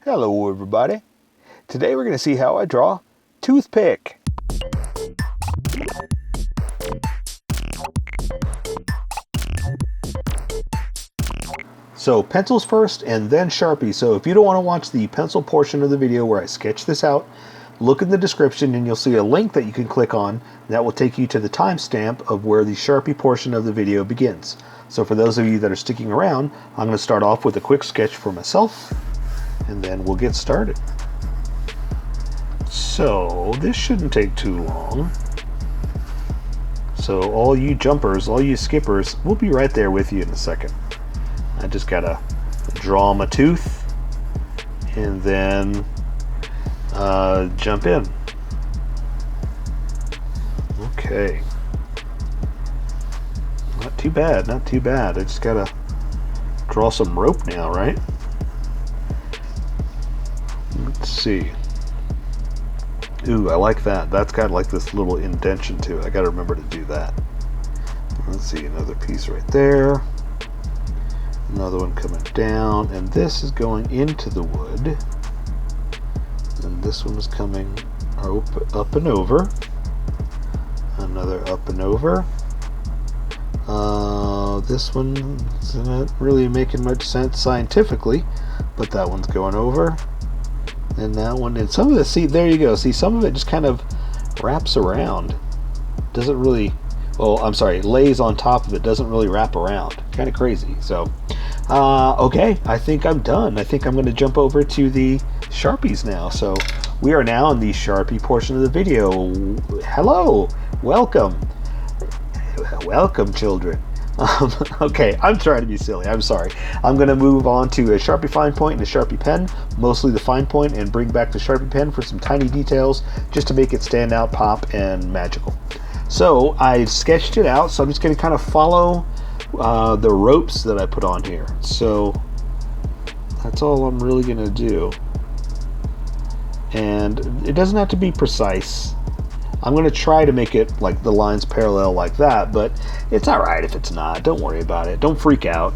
Hello everybody. Today we're going to see how I draw toothpick. So pencils first and then Sharpie. So if you don't want to watch the pencil portion of the video where I sketch this out, look in the description and you'll see a link that you can click on that will take you to the timestamp of where the Sharpie portion of the video begins. So for those of you that are sticking around, I'm going to start off with a quick sketch for myself and then we'll get started. So this shouldn't take too long. So all you jumpers, all you skippers, we'll be right there with you in a second. I just gotta draw my tooth and then jump in. Okay. Not too bad, not too bad. I just gotta draw some rope now, right? Let's see. Ooh, I like that. That's got like this little indentation to it. I gotta remember to do that. Let's see, another piece right there. Another one coming down, and this is going into the wood. And this one is coming up and over. Another up and over. This one's not really making much sense scientifically, but that one's going over. And that one, and some of it, see, there you go. See, some of it just kind of wraps around. Doesn't really, oh, I'm sorry, lays on top of it, doesn't really wrap around. Kind of crazy. So, okay, I think I'm done. I think I'm going to jump over to the Sharpies now. So, we are now in the Sharpie portion of the video. Hello, welcome. Welcome, children. Okay, I'm trying to be silly. I'm sorry. I'm going to move on to a Sharpie fine point and a Sharpie pen, mostly the fine point, and bring back the Sharpie pen for some tiny details just to make it stand out, pop, and magical. So I sketched it out, so I'm just going to kind of follow the ropes that I put on here. So that's all I'm really going to do. And it doesn't have to be precise. I'm going to try to make it like the lines parallel like that, but it's alright if it's not. Don't worry about it. Don't freak out.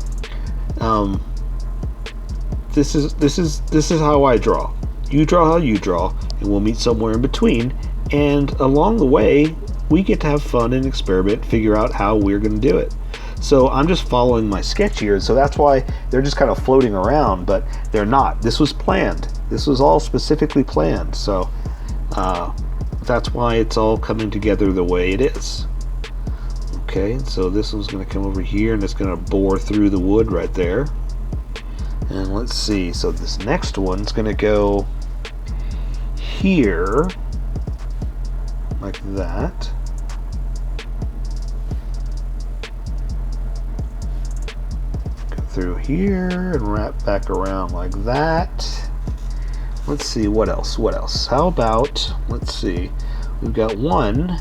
This is how I draw. You draw how you draw, and we'll meet somewhere in between. And along the way, we get to have fun and experiment, figure out how we're going to do it. So I'm just following my sketch here, so that's why they're just kind of floating around, but they're not. This was planned. This was all specifically planned. So that's why it's all coming together the way it is. Okay, so this one's going to come over here and it's going to bore through the wood right there. And let's see, so this next one's going to go here like that. Go through here and wrap back around like that. Let's see, what else? How about, let's see, we've got one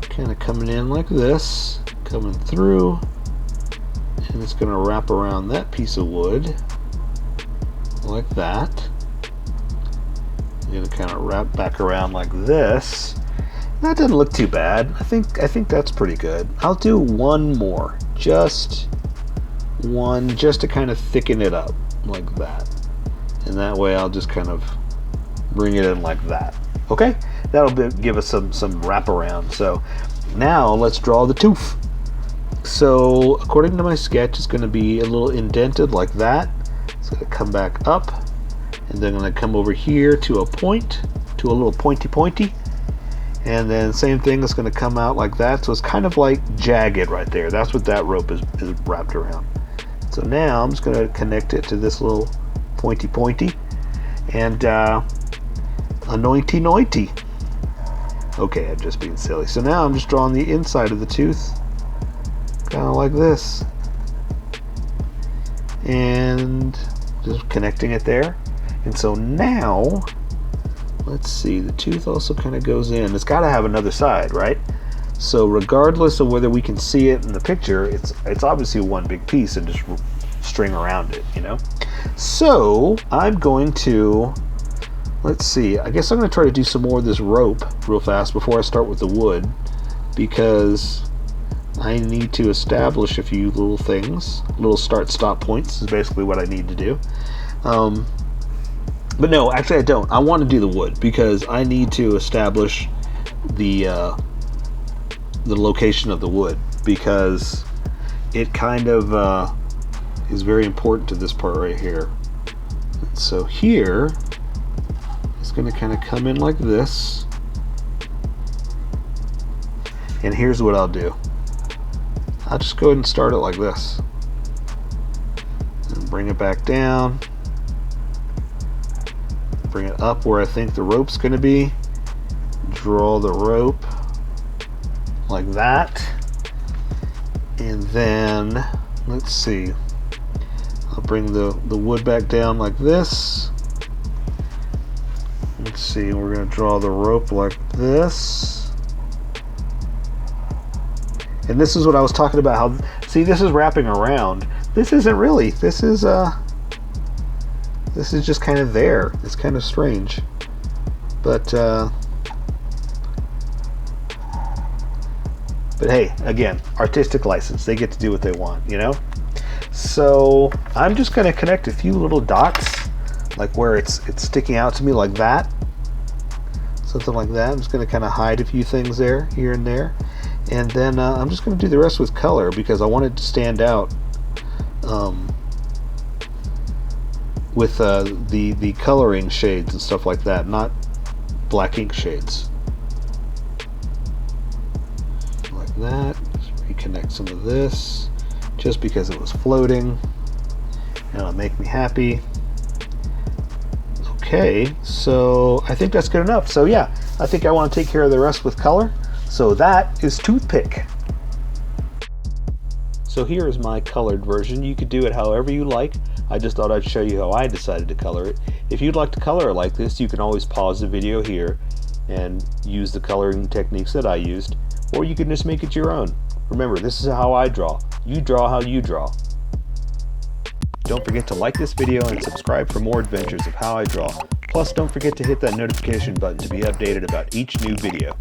kind of coming in like this, coming through, and it's going to wrap around that piece of wood like that. I'm going to kind of wrap back around like this. That doesn't look too bad. I think that's pretty good. I'll do one more, just one, just to kind of thicken it up like that. And that way I'll just kind of bring it in like that. Okay, that'll give us some wraparound. So now let's draw the tooth. So according to my sketch, it's going to be a little indented like that. It's going to come back up, and then I'm going to come over here to a point, to a little pointy, and then same thing, it's going to come out like that. So it's kind of like jagged right there. That's what that rope is wrapped around. So now I'm just going to connect it to this little pointy, and anointy. Okay, I'm just being silly. So now I'm just drawing the inside of the tooth, kind of like this, and just connecting it there. And so now, let's see, the tooth also kind of goes in. It's got to have another side, right? So regardless of whether we can see it in the picture, it's obviously one big piece and just string around it, you know? So I'm going to, let's see, I guess I'm going to try to do some more of this rope real fast before I start with the wood, because I need to establish a few little things. Little start-stop points is basically what I need to do. But no, actually I don't. I want to do the wood because I need to establish the location of the wood, because it kind of is very important to this part right here. So here it's going to kind of come in like this, and here's what I'll do. I'll just go ahead and start it like this and bring it back down, bring it up where I think the rope's going to be, draw the rope like that, and then let's see, I'll bring the wood back down like this. Let's see, we're going to draw the rope like this, and this is what I was talking about, how, see, this is wrapping around. This isn't really, this is just kind of there. It's kind of strange, but hey, again, artistic license. They get to do what they want, you know? So I'm just going to connect a few little dots, like where it's sticking out to me like that. Something like that. I'm just going to kind of hide a few things there, here and there. And then I'm just going to do the rest with color because I want it to stand out with the coloring shades and stuff like that, not black ink shades. That, just reconnect some of this just because it was floating and it'll make me happy. Okay, so I think that's good enough. So yeah, I think I want to take care of the rest with color. So that is toothpick. So here is my colored version. You could do it however you like. I just thought I'd show you how I decided to color it. If you'd like to color it like this, you can always pause the video here and use the coloring techniques that I used. Or you can just make it your own. Remember, this is how I draw. You draw how you draw. Don't forget to like this video and subscribe for more adventures of how I draw. Plus, don't forget to hit that notification button to be updated about each new video.